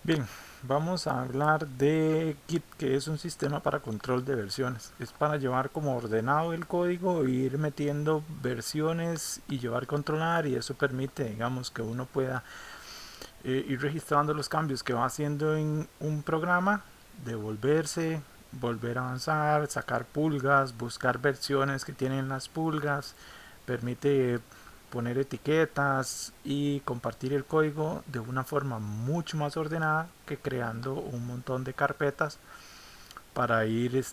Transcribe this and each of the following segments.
Bien, vamos a hablar de Git, que es un sistema para control de versiones. Es para llevar como ordenado el código e ir metiendo versiones y llevar controlar, y eso permite, digamos, que uno pueda ir registrando los cambios que va haciendo en un programa, devolverse, volver a avanzar, sacar pulgas, buscar versiones que tienen las pulgas, permite poner etiquetas y compartir el código de una forma mucho más ordenada que creando un montón de carpetas para ir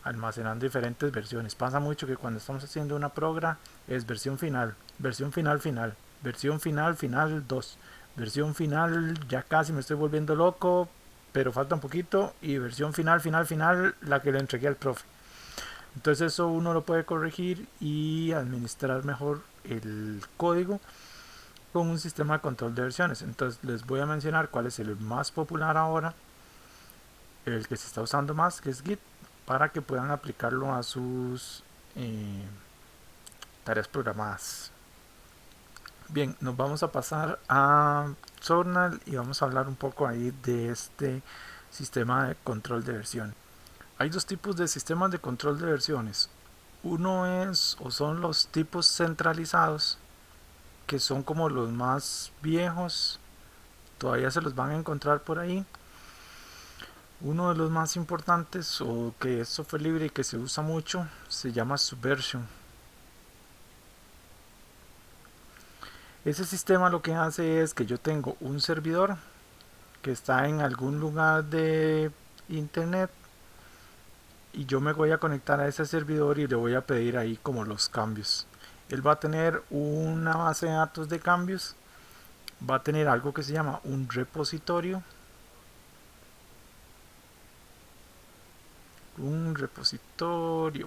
almacenando diferentes versiones. Pasa mucho que cuando estamos haciendo una progra es versión final, versión final final, versión final final 2, versión final ya casi me estoy volviendo loco, pero falta un poquito, y versión final final final la que le entregué al profe. Entonces eso uno lo puede corregir y administrar mejor el código con un sistema de control de versiones. Entonces les voy a mencionar cuál es el más popular ahora, el que se está usando más, que es Git, para que puedan aplicarlo a sus tareas programadas. Bien, nos vamos a pasar a Journal y vamos a hablar un poco ahí de este sistema de control de versiones. Hay dos tipos de sistemas de control de versiones. Uno es o son los tipos centralizados, que son como los más viejos, todavía se los van a encontrar por ahí. Uno de los más importantes, o que es software libre y que se usa mucho, se llama Subversion. Ese sistema lo que hace es que yo tengo un servidor que está en algún lugar de internet, y yo me voy a conectar a ese servidor y le voy a pedir ahí como los cambios. Él va a tener una base de datos de cambios, va a tener algo que se llama un repositorio, un repositorio,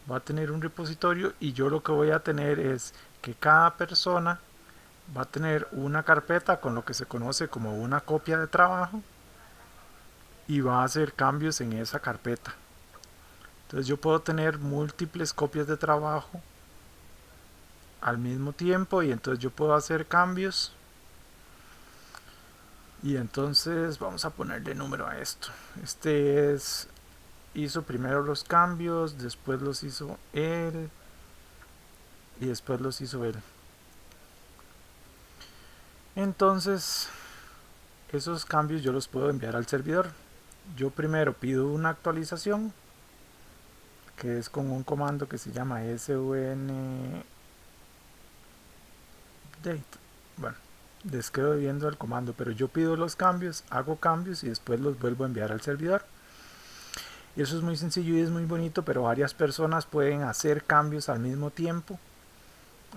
va a tener un repositorio, y yo lo que voy a tener es que cada persona va a tener una carpeta con lo que se conoce como una copia de trabajo, y va a hacer cambios en esa carpeta. Entonces yo puedo tener múltiples copias de trabajo al mismo tiempo, y entonces yo puedo hacer cambios, y entonces vamos a ponerle número a esto. Este es hizo primero los cambios, después los hizo él y después los hizo él. Entonces esos cambios yo los puedo enviar al servidor. Yo primero pido una actualización, que es con un comando que se llama sun date. Bueno, les quedo viendo el comando, pero yo pido los cambios, hago cambios y después los vuelvo a enviar al servidor. Y eso es muy sencillo y es muy bonito, pero varias personas pueden hacer cambios al mismo tiempo.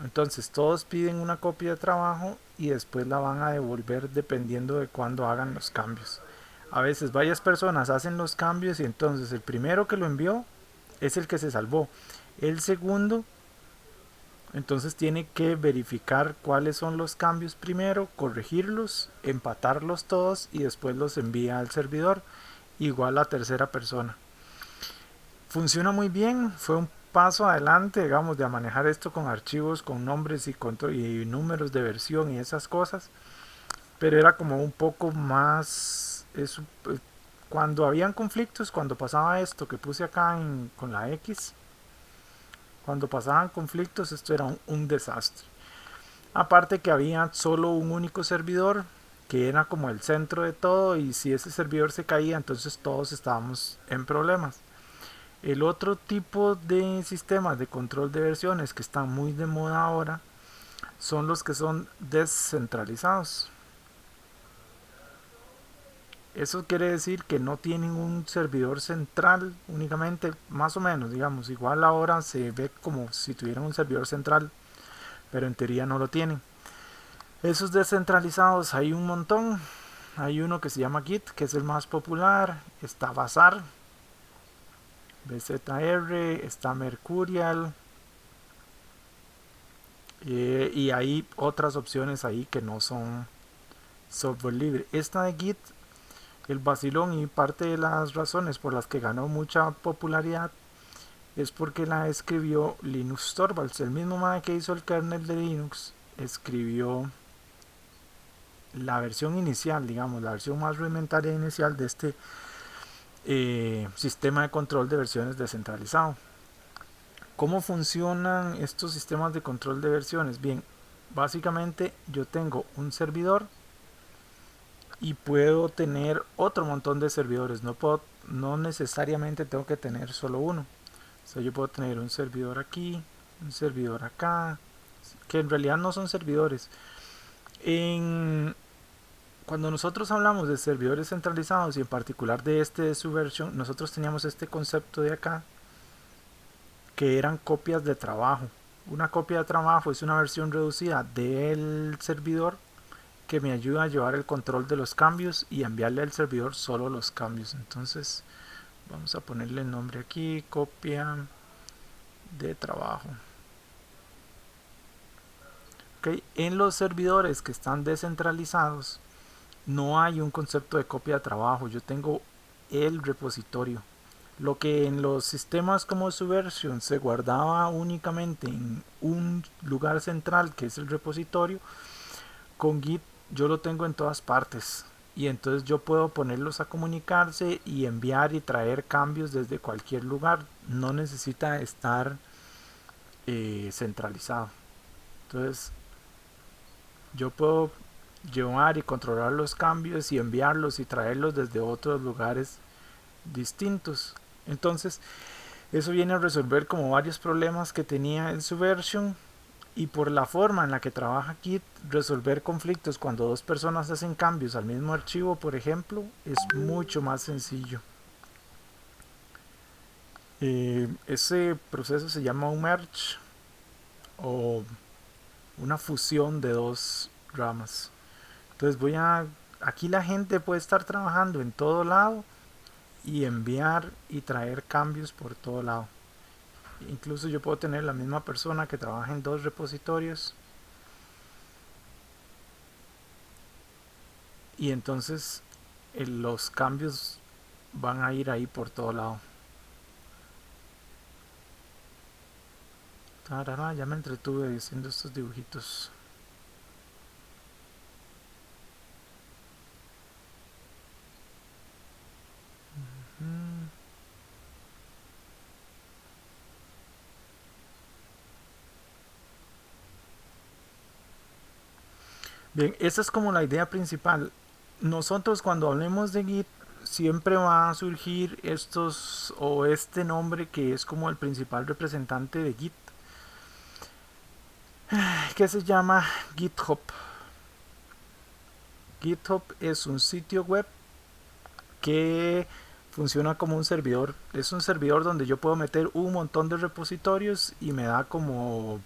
Entonces todos piden una copia de trabajo y después la van a devolver dependiendo de cuándo hagan los cambios. A veces varias personas hacen los cambios, y entonces el primero que lo envió es el que se salvó. El segundo entonces tiene que verificar cuáles son los cambios primero, corregirlos, empatarlos todos y después los envía al servidor. Igual la tercera persona. Funciona muy bien, fue un paso adelante, digamos, de manejar esto con archivos, con nombres y números de versión y esas cosas, pero era como un poco más... cuando habían conflictos, cuando pasaba esto que puse acá con la X, cuando pasaban conflictos, esto era un desastre. Aparte que había solo un único servidor, que era como el centro de todo, y si ese servidor se caía, entonces todos estábamos en problemas. El otro tipo de sistemas de control de versiones que están muy de moda ahora son los que son descentralizados. Eso quiere decir que no tienen un servidor central únicamente, más o menos, digamos. Igual ahora se ve como si tuvieran un servidor central, pero en teoría no lo tienen. Esos descentralizados hay un montón. Hay uno que se llama Git, que es el más popular. Está Bazaar, BZR, está Mercurial, y hay otras opciones ahí que no son software libre. Esta de Git, el vacilón y parte de las razones por las que ganó mucha popularidad es porque la escribió Linus Torvalds, el mismo man que hizo el kernel de Linux. Escribió la versión inicial, digamos, la versión más rudimentaria inicial de este sistema de control de versiones descentralizado. ¿Cómo funcionan estos sistemas de control de versiones? Bien, básicamente yo tengo un servidor y puedo tener otro montón de servidores. No necesariamente tengo que tener solo uno. O sea, yo puedo tener un servidor aquí, un servidor acá, que en realidad no son servidores. Cuando nosotros hablamos de servidores centralizados y en particular de Subversion, nosotros teníamos este concepto de acá, que eran copias de trabajo. Una copia de trabajo es una versión reducida del servidor que me ayuda a llevar el control de los cambios y enviarle al servidor solo los cambios. Entonces vamos a ponerle el nombre aquí, copia de trabajo. Okay. En los servidores que están descentralizados no hay un concepto de copia de trabajo. Yo tengo el repositorio. Lo que en los sistemas como Subversion se guardaba únicamente en un lugar central, que es el repositorio, con Git yo lo tengo en todas partes. Y entonces yo puedo ponerlos a comunicarse y enviar y traer cambios desde cualquier lugar. No necesita estar centralizado. Entonces yo puedo llevar y controlar los cambios y enviarlos y traerlos desde otros lugares distintos. Entonces eso viene a resolver como varios problemas que tenía en Subversion, y por la forma en la que trabaja Git, resolver conflictos cuando dos personas hacen cambios al mismo archivo, por ejemplo, es mucho más sencillo. Ese proceso se llama un merge o una fusión de dos ramas. Entonces aquí la gente puede estar trabajando en todo lado y enviar y traer cambios por todo lado. Incluso yo puedo tener la misma persona que trabaja en dos repositorios y entonces los cambios van a ir ahí por todo lado. Tarara, ya me entretuve haciendo estos dibujitos. Bien, esa es como la idea principal. Nosotros cuando hablemos de Git siempre va a surgir este nombre que es como el principal representante de Git, que se llama GitHub. GitHub es un sitio web que funciona como un servidor. Es un servidor donde yo puedo meter un montón de repositorios y me da como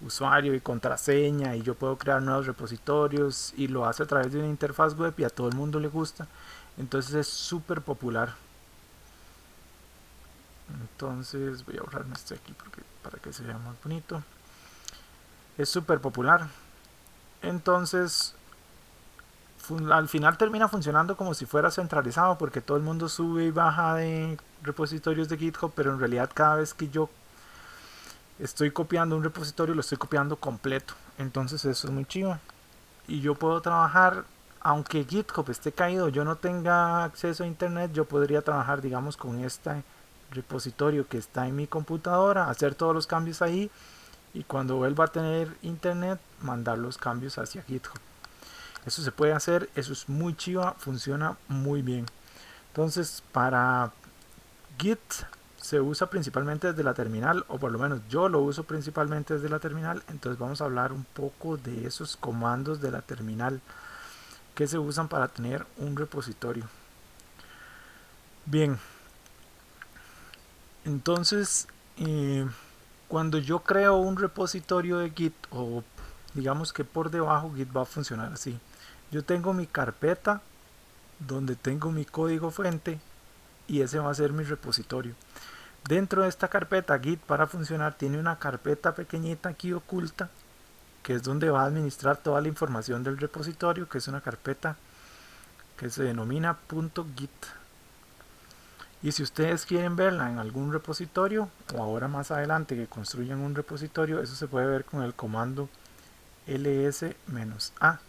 usuario y contraseña y yo puedo crear nuevos repositorios y lo hace a través de una interfaz web y a todo el mundo le gusta. Entonces es súper popular. Entonces voy a borrarme este aquí para que se vea más bonito. Es súper popular. Entonces al final termina funcionando como si fuera centralizado porque todo el mundo sube y baja de repositorios de GitHub, pero en realidad cada vez que yo estoy copiando un repositorio lo estoy copiando completo. Entonces eso es muy chido. Y yo puedo trabajar, aunque GitHub esté caído, yo no tenga acceso a internet, yo podría trabajar, digamos, con este repositorio que está en mi computadora, hacer todos los cambios ahí y cuando vuelva a tener internet, mandar los cambios hacia GitHub. Eso se puede hacer, eso es muy chiva, funciona muy bien. Entonces, para Git se usa principalmente desde la terminal, o por lo menos yo lo uso principalmente desde la terminal. Entonces vamos a hablar un poco de esos comandos de la terminal que se usan para tener un repositorio. Bien, entonces cuando yo creo un repositorio de Git, o digamos que por debajo Git va a funcionar así. Yo tengo mi carpeta donde tengo mi código fuente y ese va a ser mi repositorio. Dentro de esta carpeta Git, para funcionar, tiene una carpeta pequeñita aquí oculta que es donde va a administrar toda la información del repositorio, que es una carpeta que se denomina .git. Y si ustedes quieren verla en algún repositorio o ahora más adelante que construyan un repositorio, eso se puede ver con el comando ls-a.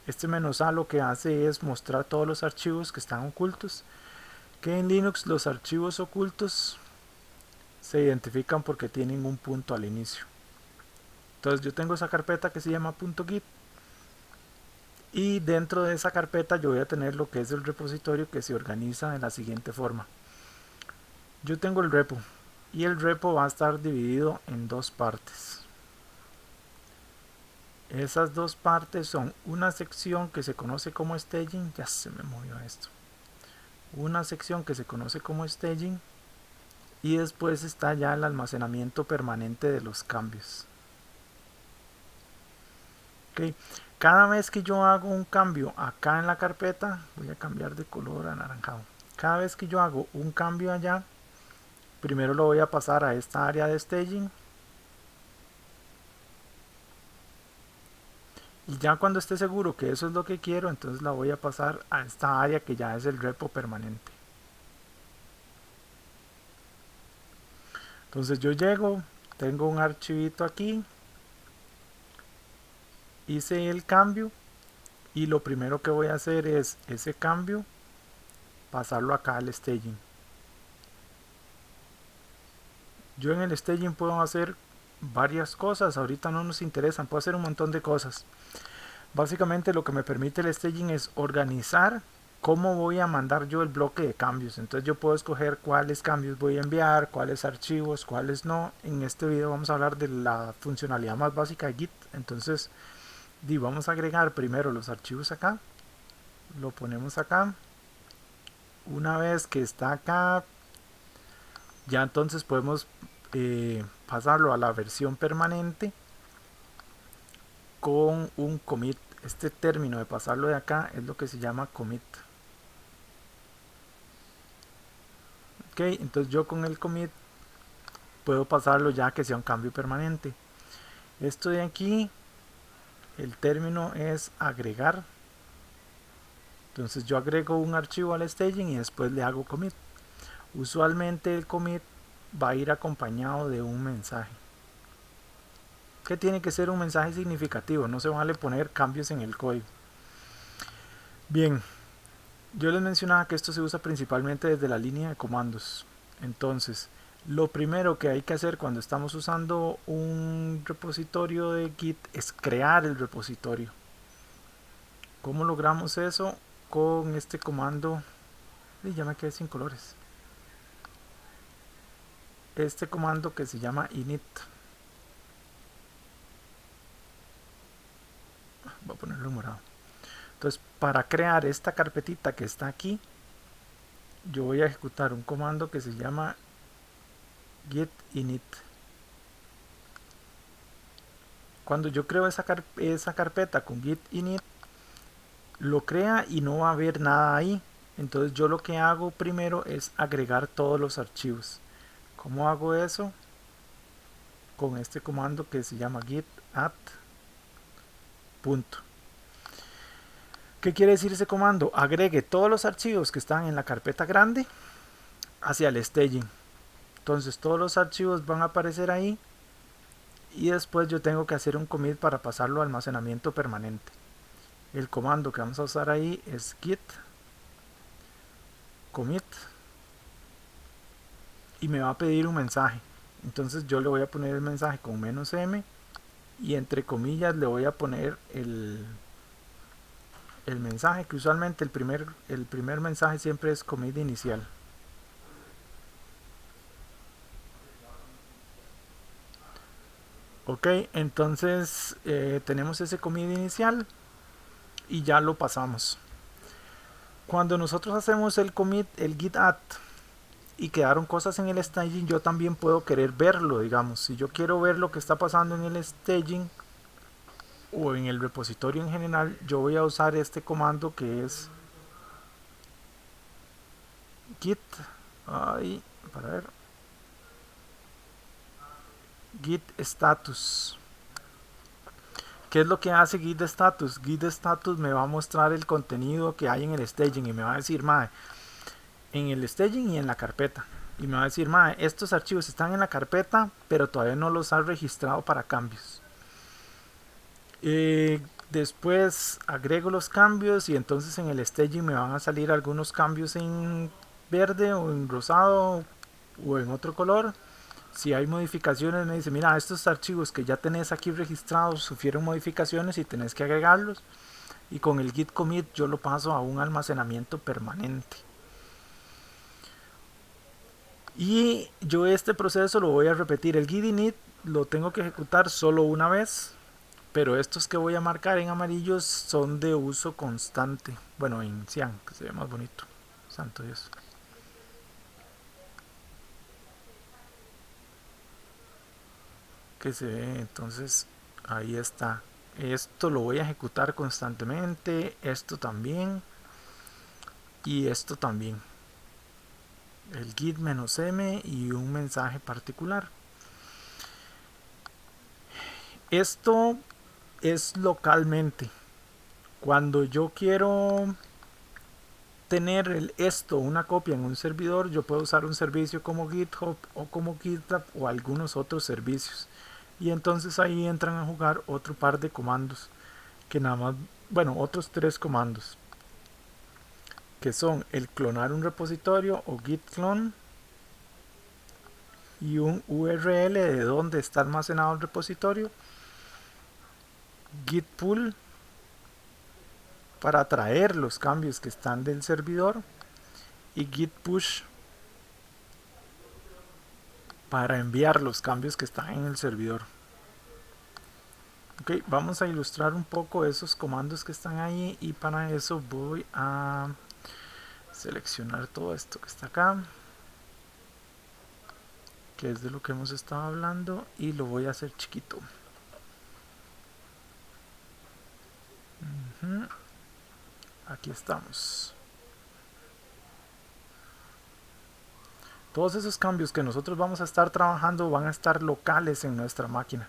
Este "-a" lo que hace es mostrar todos los archivos que están ocultos, que en Linux los archivos ocultos se identifican porque tienen un punto al inicio. Entonces yo tengo esa carpeta que se llama .git, y dentro de esa carpeta yo voy a tener lo que es el repositorio, que se organiza de la siguiente forma. Yo tengo el repo, y el repo va a estar dividido en dos partes. Esas dos partes son una sección que se conoce como staging, ya se me movió esto, una sección que se conoce como staging, y después está ya el almacenamiento permanente de los cambios. Okay. Cada vez que yo hago un cambio acá en la carpeta, voy a cambiar de color a anaranjado. Cada vez que yo hago un cambio allá, primero lo voy a pasar a esta área de staging, y ya cuando esté seguro que eso es lo que quiero, entonces la voy a pasar a esta área que ya es el repo permanente. Entonces yo llego, tengo un archivito aquí, hice el cambio, y lo primero que voy a hacer es ese cambio pasarlo acá al staging. Yo en el staging puedo hacer varias cosas, ahorita no nos interesan, puedo hacer un montón de cosas. Básicamente lo que me permite el staging es organizar cómo voy a mandar yo el bloque de cambios. Entonces yo puedo escoger cuáles cambios voy a enviar, cuáles archivos, cuáles no. En este video vamos a hablar de la funcionalidad más básica de Git. Entonces vamos a agregar primero los archivos acá, lo ponemos acá. Una vez que está acá, ya entonces podemos pasarlo a la versión permanente con un commit. Este término de pasarlo de acá es lo que se llama commit. Ok, entonces yo con el commit puedo pasarlo ya que sea un cambio permanente. Esto de aquí, el término es agregar. Entonces yo agrego un archivo al staging y después le hago commit. Usualmente el commit va a ir acompañado de un mensaje, que tiene que ser un mensaje significativo, no se vale poner cambios en el código. Bien, yo les mencionaba que esto se usa principalmente desde la línea de comandos. Entonces, lo primero que hay que hacer cuando estamos usando un repositorio de Git es crear el repositorio. ¿Cómo logramos eso? Con este comando, ya me quedé sin colores. Este comando que se llama init. Voy a ponerlo morado. Entonces, para crear esta carpetita que está aquí, yo voy a ejecutar un comando que se llama git init. Cuando yo creo esa carpeta con git init, lo crea y no va a haber nada ahí. Entonces yo lo que hago primero es agregar todos los archivos. ¿Cómo hago eso? Con este comando que se llama git add punto. ¿Qué quiere decir ese comando? Agregue todos los archivos que están en la carpeta grande hacia el staging. Entonces todos los archivos van a aparecer ahí, y después yo tengo que hacer un commit para pasarlo a almacenamiento permanente. El comando que vamos a usar ahí es git commit, y me va a pedir un mensaje. Entonces yo le voy a poner el mensaje con -m, y entre comillas le voy a poner el mensaje, que usualmente el primer mensaje siempre es commit inicial. Ok, entonces tenemos ese commit inicial y ya lo pasamos. Cuando nosotros hacemos el commit, el git add, y quedaron cosas en el staging, yo también puedo querer verlo. Digamos, si yo quiero ver lo que está pasando en el staging o en el repositorio en general, yo voy a usar este comando que es git, para ver, git status. ¿Qué es lo que hace git status? Git status me va a mostrar el contenido que hay en el staging y me va a decir, mae, en el staging y en la carpeta. Y me va a decir, mae, estos archivos están en la carpeta, pero todavía no los has registrado para cambios. Después agrego los cambios y entonces en el staging me van a salir algunos cambios en verde o en rosado o en otro color. Si hay modificaciones me dice, mira, estos archivos que ya tenés aquí registrados sufrieron modificaciones y tenés que agregarlos. Y con el git commit yo lo paso a un almacenamiento permanente. Y yo este proceso lo voy a repetir. El git init lo tengo que ejecutar solo una vez, pero estos que voy a marcar en amarillos son de uso constante. Bueno, en cian, que se ve más bonito. Santo Dios. Que se ve, entonces ahí está. Esto lo voy a ejecutar constantemente, esto también y esto también. El git-m y un mensaje particular. Esto es localmente. Cuando yo quiero tener esto, una copia en un servidor, yo puedo usar un servicio como GitHub o como GitLab o algunos otros servicios. Y entonces ahí entran a jugar otro par de comandos que nada más, bueno, otros 3 comandos que son el clonar un repositorio o git clone y un URL de donde está almacenado el repositorio, git pull para traer los cambios que están del servidor y git push para enviar los cambios que están en el servidor. Ok, vamos a ilustrar un poco esos comandos que están ahí y para eso voy a seleccionar todo esto que está acá, que es de lo que hemos estado hablando, y lo voy a hacer chiquito. Aquí estamos. Todos esos cambios que nosotros vamos a estar trabajando van a estar locales en nuestra máquina.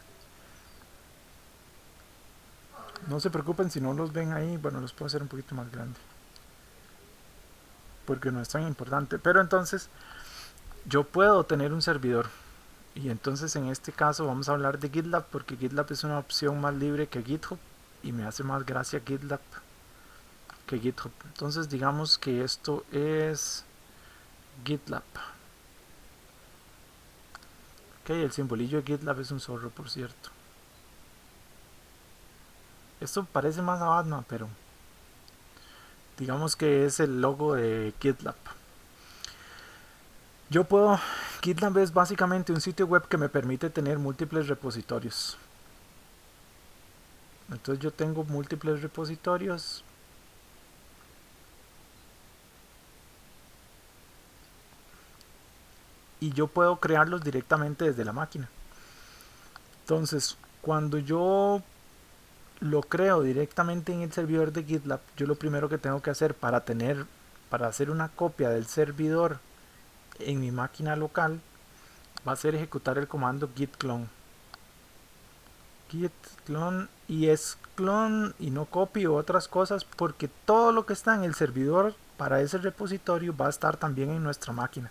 No se preocupen si no los ven ahí, bueno, los puedo hacer un poquito más grande porque no es tan importante. Pero entonces yo puedo tener un servidor y entonces en este caso vamos a hablar de GitLab porque GitLab es una opción más libre que GitHub y me hace más gracia GitLab que GitHub. Entonces digamos que esto es GitLab. Ok, el simbolillo de GitLab es un zorro, por cierto. Esto parece más a Batman, pero digamos que es el logo de GitLab. GitLab es básicamente un sitio web que me permite tener múltiples repositorios. Entonces yo tengo múltiples repositorios. Y yo puedo crearlos directamente desde la máquina. Entonces, cuando yo lo creo directamente en el servidor de GitLab, yo lo primero que tengo que hacer para hacer una copia del servidor en mi máquina local va a ser ejecutar el comando git clone. Git clone, y es clone y no copy o otras cosas porque todo lo que está en el servidor para ese repositorio va a estar también en nuestra máquina.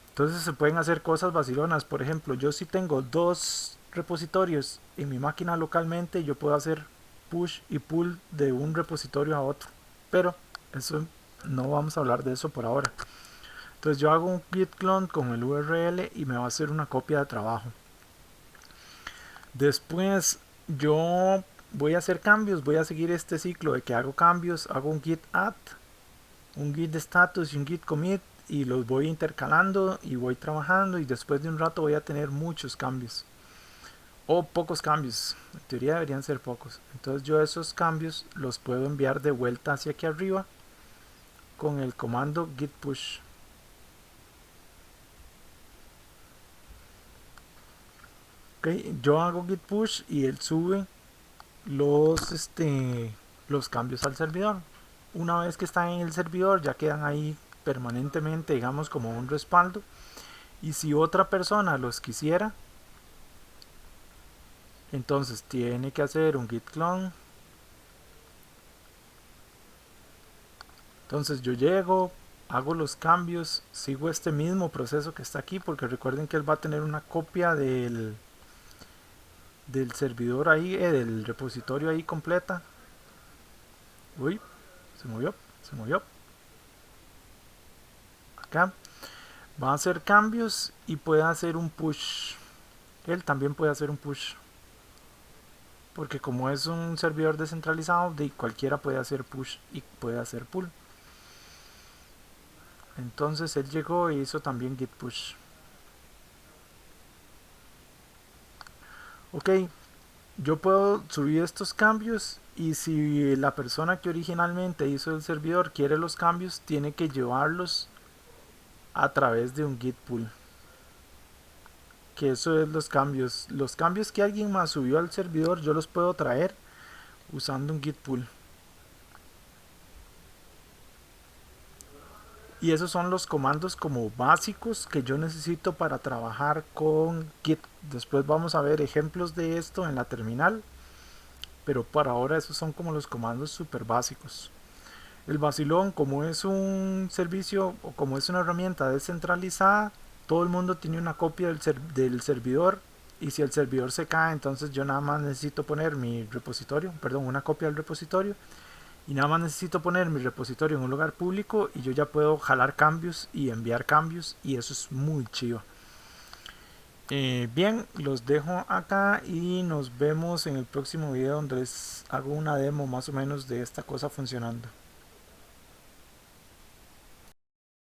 Entonces se pueden hacer cosas vacilonas. Por ejemplo, yo si tengo 2 repositorios en mi máquina localmente, yo puedo hacer push y pull de un repositorio a otro. Pero eso no vamos a hablar de eso por ahora. Entonces yo hago un git clone con el URL y me va a hacer una copia de trabajo. Después yo voy a hacer cambios, voy a seguir este ciclo de que hago cambios, hago un git add, un git status y un git commit y los voy intercalando y voy trabajando y después de un rato voy a tener muchos cambios o pocos cambios, en teoría deberían ser pocos. Entonces yo esos cambios los puedo enviar de vuelta hacia aquí arriba con el comando git push. Okay, yo hago git push y él sube los cambios al servidor. Una vez que están en el servidor ya quedan ahí permanentemente, digamos, como un respaldo, y si otra persona los quisiera, entonces tiene que hacer un git clone. Entonces yo llego, hago los cambios, sigo este mismo proceso que está aquí porque recuerden que él va a tener una copia del servidor ahí, del repositorio ahí completa. Uy, se movió. Acá va a hacer cambios y puede hacer un push. Él también puede hacer un push. Porque como es un servidor descentralizado, de cualquiera puede hacer push y puede hacer pull. Entonces él llegó e hizo también git push. Ok, yo puedo subir estos cambios y si la persona que originalmente hizo el servidor quiere los cambios, tiene que llevarlos a través de un git pull. Que eso es los cambios. Los cambios que alguien más subió al servidor yo los puedo traer usando un git pull. Y esos son los comandos como básicos que yo necesito para trabajar con Git. Después vamos a ver ejemplos de esto en la terminal, pero por ahora esos son como los comandos super básicos. El vacilón, como es un servicio o como es una herramienta descentralizada, todo el mundo tiene una copia del servidor, y si el servidor se cae, entonces yo nada más necesito poner mi repositorio, perdón, una copia del repositorio, y nada más necesito poner mi repositorio en un lugar público y yo ya puedo jalar cambios y enviar cambios, y eso es muy chido. Bien, los dejo acá y nos vemos en el próximo video donde les hago una demo más o menos de esta cosa funcionando.